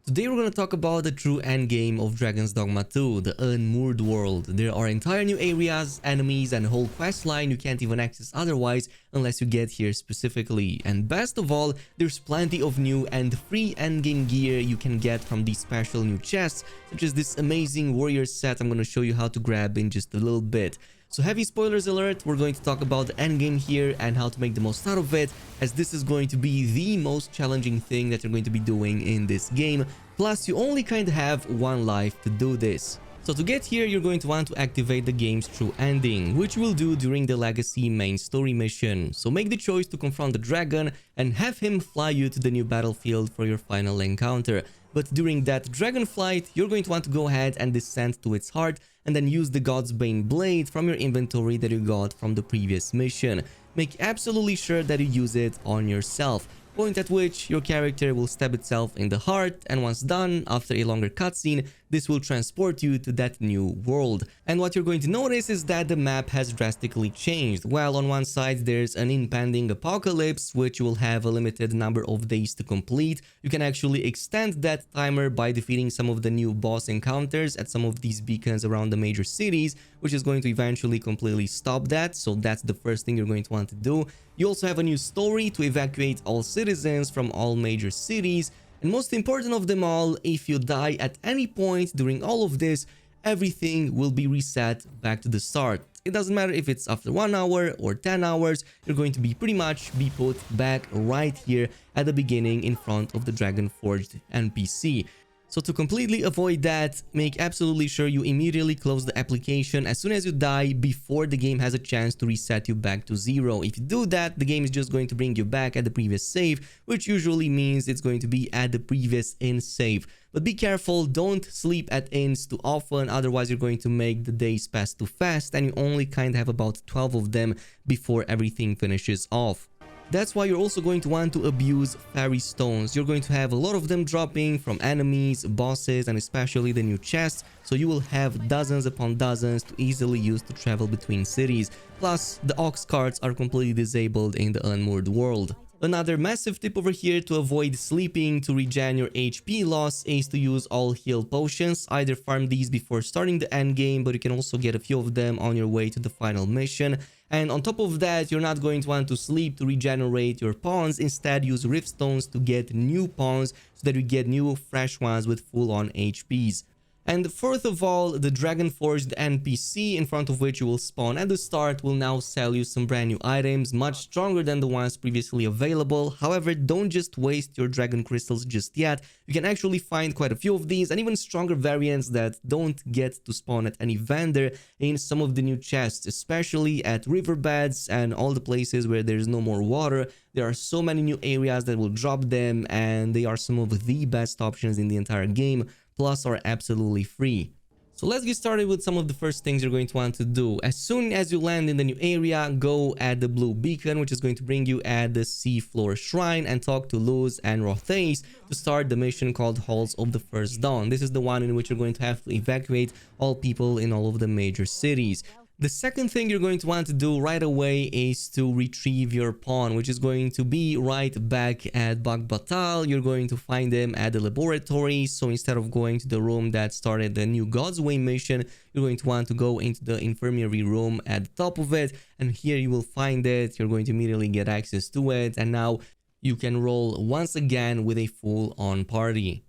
Today we're going to talk about the true endgame of Dragon's Dogma 2, the Unmoored world. There are entire new areas, enemies, and a whole quest line you can't even access otherwise unless you get here specifically. And best of all, there's plenty of new and free endgame gear you can get from these special new chests, such as this amazing warrior set I'm going to show you how to grab in just a little bit. So heavy spoilers alert, we're going to talk about the endgame here and how to make the most out of it, as this is going to be the most challenging thing that you're going to be doing in this game. Plus, you only kind of have one life to do this. So to get here, you're going to want to activate the game's true ending, which you will do during the Legacy main story mission. So make the choice to confront the dragon and have him fly you to the new battlefield for your final encounter. But during that dragon flight, you're going to want to go ahead and descend to its heart and then use the God's Bane blade from your inventory that you got from the previous mission. Make absolutely sure that you use it on yourself, point at which your character will stab itself in the heart, and once done, after a longer cutscene, this will transport you to that new world. And what you're going to notice is that the map has drastically changed. While on one side there's an impending apocalypse, which you will have a limited number of days to complete, you can actually extend that timer by defeating some of the new boss encounters at some of these beacons around the major cities, which is going to eventually completely stop that. So that's the first thing you're going to want to do. You also have a new story to evacuate all citizens from all major cities. And most important of them all, if you die at any point during all of this, everything will be reset back to the start. It doesn't matter if it's after 1 hour or 10 hours, you're going to be pretty much be put back right here at the beginning in front of the Dragon Forged NPC. So to completely avoid that, make absolutely sure you immediately close the application as soon as you die before the game has a chance to reset you back to zero. If you do that, the game is just going to bring you back at the previous save, which usually means it's going to be at the previous in save. But be careful, don't sleep at inns too often, otherwise you're going to make the days pass too fast and you only kind of have about 12 of them before everything finishes off. That's why you're also going to want to abuse fairy stones. You're going to have a lot of them dropping from enemies, bosses, and especially the new chests, so you will have dozens upon dozens to easily use to travel between cities. Plus, the ox carts are completely disabled in the Unmoored world. Another massive tip over here to avoid sleeping to regen your HP loss is to use all heal potions. Either farm these before starting the end game, but you can also get a few of them on your way to the final mission. And on top of that, you're not going to want to sleep to regenerate your pawns. Instead, use rift stones to get new pawns so that you get new fresh ones with full-on HPs. And fourth of all, the Dragon Forged NPC in front of which you will spawn at the start will now sell you some brand new items, much stronger than the ones previously available. However, don't just waste your dragon crystals just yet. You can actually find quite a few of these and even stronger variants that don't get to spawn at any vendor in some of the new chests, especially at riverbeds and all the places where there's no more water. There are so many new areas that will drop them, and they are some of the best options in the entire game, plus are absolutely free. So let's get started with some of the first things you're going to want to do. As soon as you land in the new area, go at the blue beacon, which is going to bring you at the Seafloor shrine, and talk to Luz and Rothace to start the mission called Halls of the First Dawn. This is the one in which you're going to have to evacuate all people in all of the major cities. The second thing you're going to want to do right away is to retrieve your pawn, which is going to be right back at Bakbattahl. You're going to find them at the laboratory. So instead of going to the room that started the new God's Way mission, you're going to want to go into the infirmary room at the top of it. And here you will find it. You're going to immediately get access to it. And now you can roll once again with a full-on party.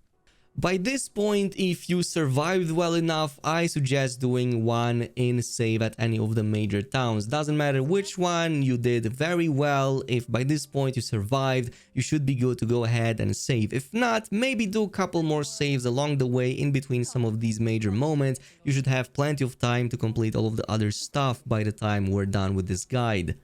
By this point, if you survived well enough, I suggest doing one in save at any of the major towns. Doesn't matter which one, you did very well. If by this point you survived, you should be good to go ahead and save. If not, maybe do a couple more saves along the way in between some of these major moments. You should have plenty of time to complete all of the other stuff by the time we're done with this guide.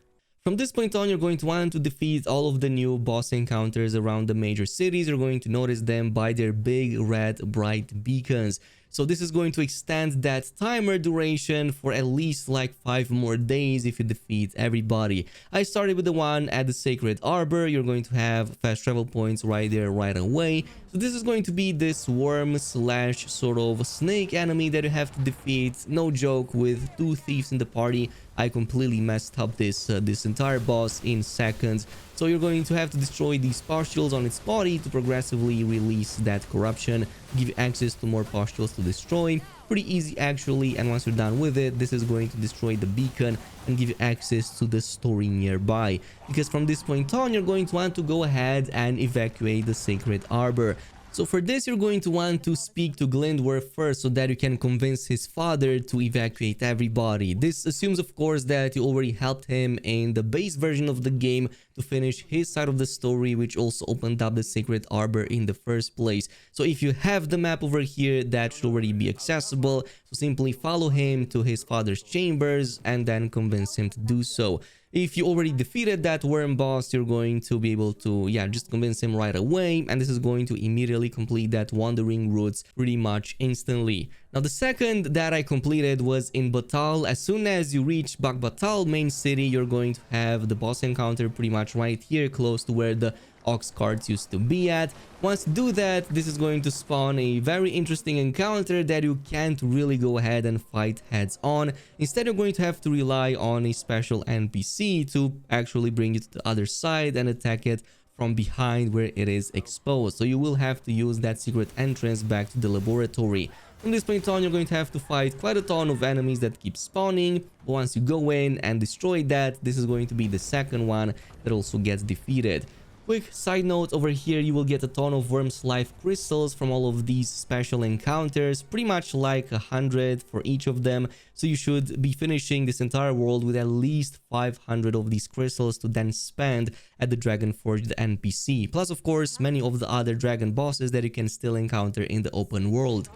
From this point on, you're going to want to defeat all of the new boss encounters around the major cities. You're going to notice them by their big red bright beacons. So this is going to extend that timer duration for at least like 5 more days if you defeat everybody. I started with the one at the Sacred Arbor. You're going to have fast travel points right there right away. So this is going to be this worm slash sort of snake enemy that you have to defeat. No joke, with 2 thieves in the party, I completely messed up this entire boss in seconds. So you're going to have to destroy these pustules on its body to progressively release that corruption, give you access to more pustules to destroy. Pretty easy actually, and once you're done with it, this is going to destroy the beacon and give you access to the story nearby. Because from this point on, you're going to want to go ahead and evacuate the sacred arbor. So for this, you're going to want to speak to Glindworth first so that you can convince his father to evacuate everybody. This assumes, of course, that you already helped him in the base version of the game to finish his side of the story, which also opened up the Sacred Arbor in the first place. So if you have the map over here, that should already be accessible. So simply follow him to his father's chambers and then convince him to do so. If you already defeated that worm boss, you're going to be able to, just convince him right away. And this is going to immediately complete that wandering routes pretty much instantly. Now, the second that I completed was in Bakbattahl. As soon as you reach Bakbattahl main city, you're going to have the boss encounter pretty much right here, close to where the ox carts used to be at. Once you do that, this is going to spawn a very interesting encounter that you can't really go ahead and fight heads on. Instead, you're going to have to rely on a special NPC to actually bring you to the other side and attack it from behind where it is exposed. So you will have to use that secret entrance back to the laboratory. From this point on, you're going to have to fight quite a ton of enemies that keep spawning. But once you go in and destroy that, this is going to be the second one that also gets defeated. Quick side note, over here you will get a ton of worm's life crystals from all of these special encounters, pretty much like 100 for each of them. So you should be finishing this entire world with at least 500 of these crystals to then spend at the Dragonforged NPC. Plus, of course, many of the other dragon bosses that you can still encounter in the open world.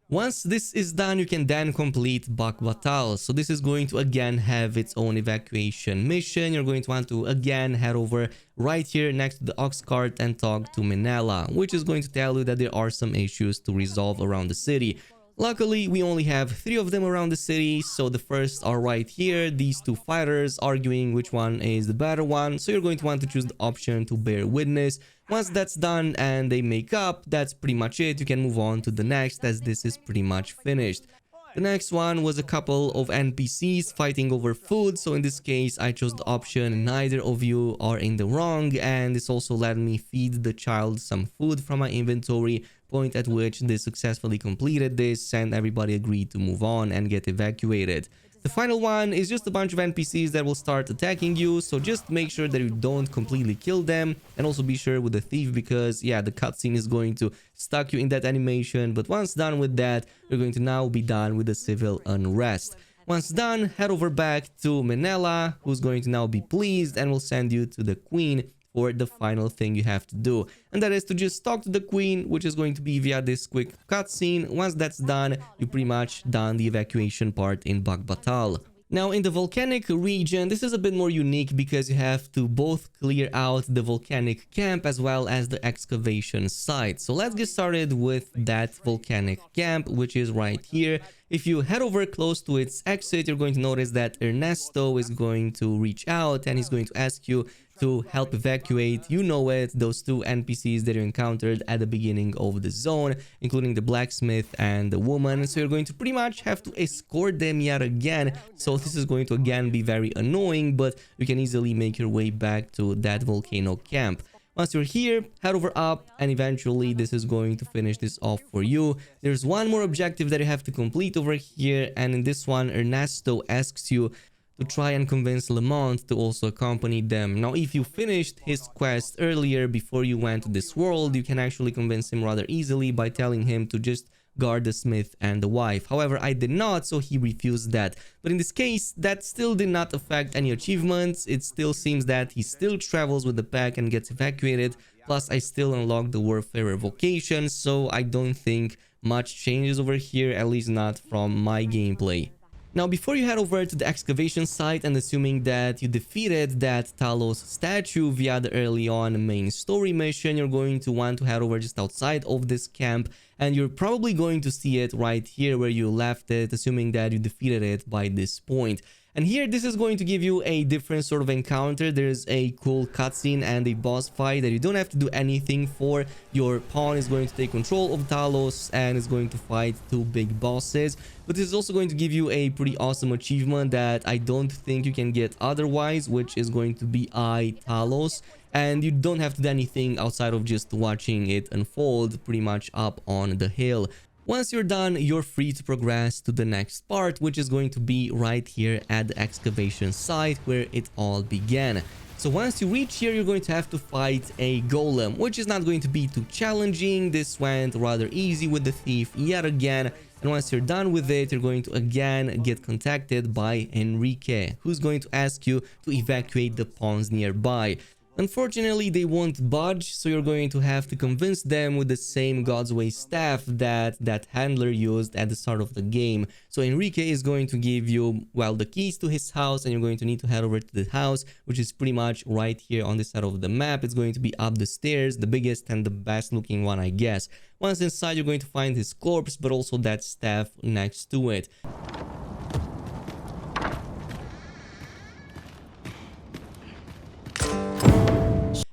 Once this is done, you can then complete Bakbattahl. So this is going to again have its own evacuation mission. You're going to want to again head over right here next to the ox cart and talk to Minella, which is going to tell you that there are some issues to resolve around the city. Luckily, we only have 3 of them around the city, so the first are right here, these 2 fighters arguing which one is the better one. So you're going to want to choose the option to bear witness. Once that's done and they make up, that's pretty much it. You can move on to the next, as this is pretty much finished. The next one was a couple of NPCs fighting over food. So in this case, I chose the option neither of you are in the wrong, and this also let me feed the child some food from my inventory, point at which they successfully completed this and everybody agreed to move on and get evacuated. The final one is just a bunch of NPCs that will start attacking you, so just make sure that you don't completely kill them, and also be sure with the thief because the cutscene is going to stuck you in that animation. But once done with that, you're going to now be done with the civil unrest. Once done, head over back to Minella, who's going to now be pleased and will send you to the queen for the final thing you have to do, and that is to just talk to the queen, which is going to be via this quick cutscene. Once that's done, you pretty much done the evacuation part in Bakbattahl. Now, in the volcanic region, this is a bit more unique because you have to both clear out the volcanic camp as well as the excavation site. So let's get started with that volcanic camp, which is right here. If you head over close to its exit, you're going to notice that Ernesto is going to reach out and he's going to ask you to help evacuate, you know it, those 2 NPCs that you encountered at the beginning of the zone, including the blacksmith and the woman. So you're going to pretty much have to escort them yet again. So this is going to again be very annoying, but you can easily make your way back to that volcano camp. Once you're here, head over up, and eventually this is going to finish this off for you. There's one more objective that you have to complete over here, and in this one, Ernesto asks you to try and convince Lamont to also accompany them. Now, if you finished his quest earlier before you went to this world, you can actually convince him rather easily by telling him to just guard the smith and the wife. However, I did not, so he refused that. But in this case, that still did not affect any achievements. It still seems that he still travels with the pack and gets evacuated. Plus, I still unlocked the warfare vocation, so I don't think much changes over here, at least not from my gameplay. Now, before you head over to the excavation site, and assuming that you defeated that Talos statue via the early on main story mission, you're going to want to head over just outside of this camp, and you're probably going to see it right here where you left it, assuming that you defeated it by this point. And here, this is going to give you a different sort of encounter. There's a cool cutscene and a boss fight that you don't have to do anything for. Your pawn is going to take control of Talos and is going to fight two big bosses. But this is also going to give you a pretty awesome achievement that I don't think you can get otherwise, which is going to be Talos. And you don't have to do anything outside of just watching it unfold pretty much up on the hill. Once you're done, you're free to progress to the next part, which is going to be right here at the excavation site where it all began. So once you reach here, you're going to have to fight a golem, which is not going to be too challenging. This went rather easy with the thief yet again. And once you're done with it, you're going to again get contacted by Enrique, who's going to ask you to evacuate the pawns nearby. Unfortunately, they won't budge, so you're going to have to convince them with the same God's Way staff that handler used at the start of the game. So Enrique is going to give you, well, the keys to his house, and you're going to need to head over to the house, which is pretty much right here on this side of the map. It's going to be up the stairs, the biggest and the best looking one, I guess. Once inside, you're going to find his corpse, but also that staff next to it.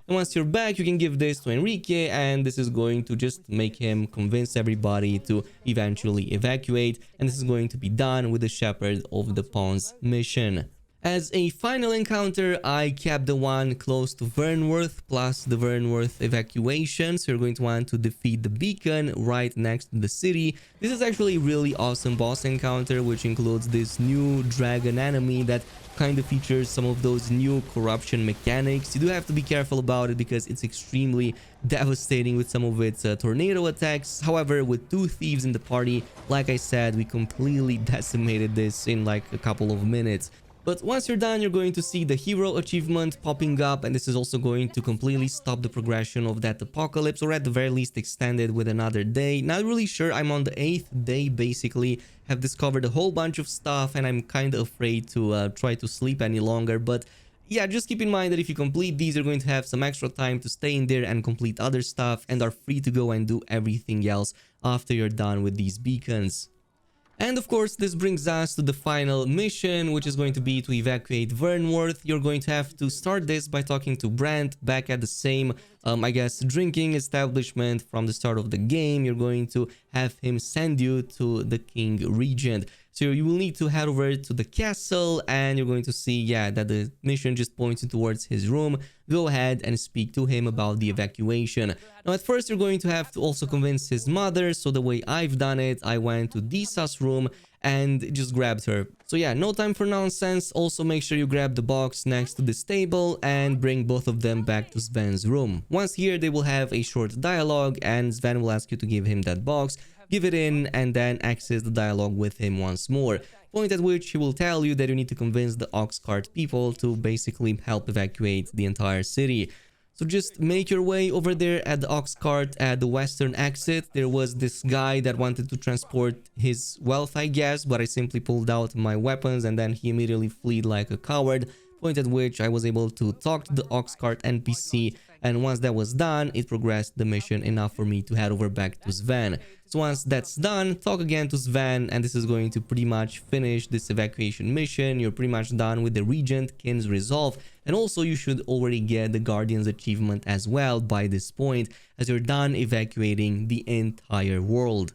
And once you're back, you can give this to Enrique, and this is going to just make him convince everybody to eventually evacuate. And this is going to be done with the Shepherd of the Pawns mission. As a final encounter, I kept the one close to Vernworth plus the Vernworth evacuation. So you're going to want to defeat the beacon right next to the city. This is actually a really awesome boss encounter, which includes this new dragon enemy that kind of features some of those new corruption mechanics. You do have to be careful about it because it's extremely devastating with some of its tornado attacks. However, with two thieves in the party, like I said, we completely decimated this in like a couple of minutes. But once you're done, you're going to see the hero achievement popping up, and this is also going to completely stop the progression of that apocalypse, or at the very least extend it with another day. Not really sure. I'm on the 8th day basically, have discovered a whole bunch of stuff, and I'm kind of afraid to try to sleep any longer. But yeah, just keep in mind that if you complete these, you're going to have some extra time to stay in there and complete other stuff, and are free to go and do everything else after you're done with these beacons. And of course, this brings us to the final mission, which is going to be to evacuate Vernworth. You're going to have to start this by talking to Brent back at the same, I guess, drinking establishment from the start of the game. You're going to have him send you to the King Regent. So you will need to head over to the castle, and you're going to see, yeah, that the mission just points you towards his room. Go ahead and speak to him about the evacuation. Now, at first, you're going to have to also convince his mother. So the way I've done it, I went to Disa's room and just grabbed her. So yeah, no time for nonsense. Also, make sure you grab the box next to this table and bring both of them back to Sven's room. Once here, they will have a short dialogue, and Sven will ask you to give him that box. Give it in, and then access the dialogue with him once more. Point at which he will tell you that you need to convince the Oxcart people to basically help evacuate the entire city. So just make your way over there at the Oxcart at the western exit. There was this guy that wanted to transport his wealth, I guess, but I simply pulled out my weapons, and then he immediately fled like a coward. Point at which I was able to talk to the Oxcart NPC, and once that was done, it progressed the mission enough for me to head over back to Sven. So once that's done, talk again to Sven, and this is going to pretty much finish this evacuation mission. You're pretty much done with the Regentkin's resolve, and also you should already get the Guardian's achievement as well by this point, as you're done evacuating the entire world.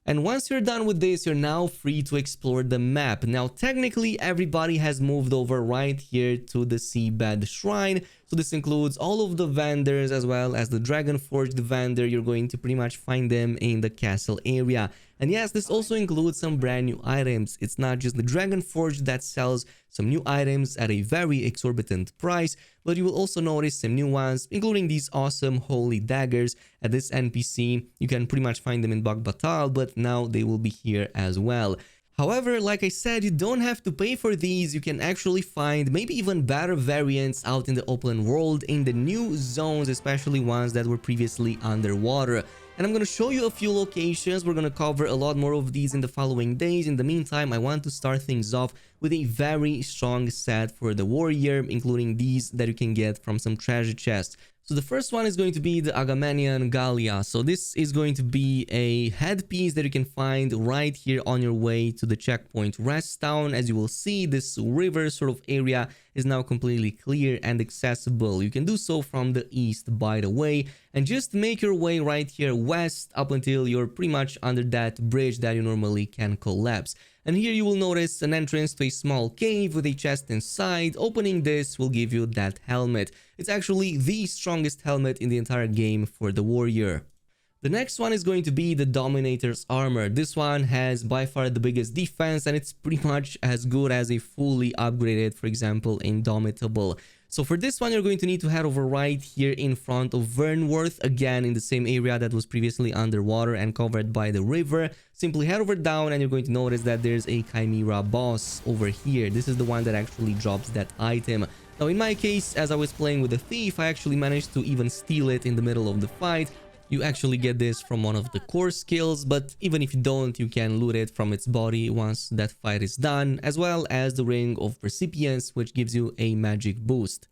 And once you're done with this, you're now free to explore the map. Now, technically, everybody has moved over right here to the Seabed Shrine. So this includes all of the vendors as well as the Dragonforged vendor. You're going to pretty much find them in the castle area. And yes, this also includes some brand new items. It's not just the Dragonforged that sells some new items at a very exorbitant price, but you will also notice some new ones, including these awesome holy daggers at this NPC. You can pretty much find them in Bakbattahl, but now they will be here as well. However, like I said, you don't have to pay for these. You can actually find maybe even better variants out in the open world in the new zones, especially ones that were previously underwater. And I'm going to show you a few locations. We're going to cover a lot more of these in the following days. In the meantime, I want to start things off with a very strong set for the warrior, including these that you can get from some treasure chests. So the first one is going to be the Agamemnon Gallia. So this is going to be a headpiece that you can find right here on your way to the checkpoint rest town. As you will see, this river sort of area is now completely clear and accessible. You can do so from the east, by the way, and just make your way right here west up until you're pretty much under that bridge that you normally can collapse. And here you will notice an entrance to a small cave with a chest inside. Opening this will give you that helmet. It's actually the strongest helmet in the entire game for the warrior. The next one is going to be the Dominator's armor. This one has by far the biggest defense, and it's pretty much as good as a fully upgraded, for example, Indomitable. So for this one, you're going to need to head over right here in front of Vernworth, again in the same area that was previously underwater and covered by the river. Simply head over down and you're going to notice that there's a Chimera boss over here. This is the one that actually drops that item. Now in my case, as I was playing with a thief, I actually managed to even steal it in the middle of the fight. You actually get this from one of the core skills, but even if you don't, you can loot it from its body once that fight is done, as well as the Ring of Recipients, which gives you a magic boost.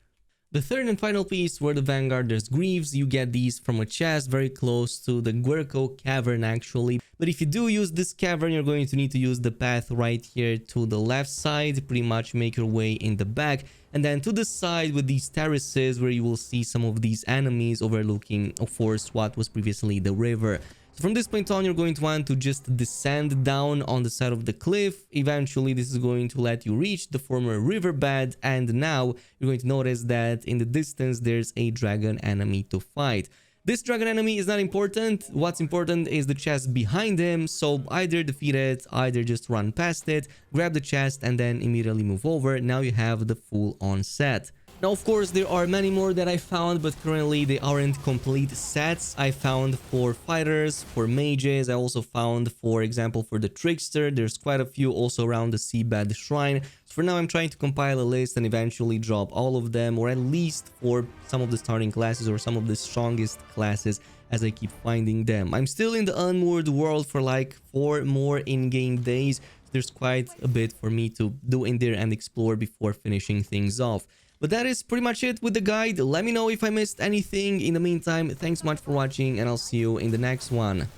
The third and final piece were the Vanguard's Greaves. You get these from a chest very close to the Guerco cavern actually. But if you do use this cavern, you're going to need to use the path right here to the left side, pretty much make your way in the back. And then to the side with these terraces where you will see some of these enemies overlooking, of course, what was previously the river. So from this point on, you're going to want to just descend down on the side of the cliff. Eventually, this is going to let you reach the former riverbed. And now you're going to notice that in the distance, there's a dragon enemy to fight. This dragon enemy is not important. What's important is the chest behind him. So either defeat it, either just run past it, grab the chest, and then immediately move over. Now you have the full-on set. Now, of course, there are many more that I found, but currently they aren't complete sets. I found for fighters, for mages. I also found, for example, for the trickster. There's quite a few also around the seabed shrine. So for now, I'm trying to compile a list and eventually drop all of them, or at least for some of the starting classes or some of the strongest classes as I keep finding them. I'm still in the Unmoored world for like 4 more in-game days. There's quite a bit for me to do in there and explore before finishing things off. But that is pretty much it with the guide. Let me know if I missed anything. In the meantime, thanks much for watching, and I'll see you in the next one.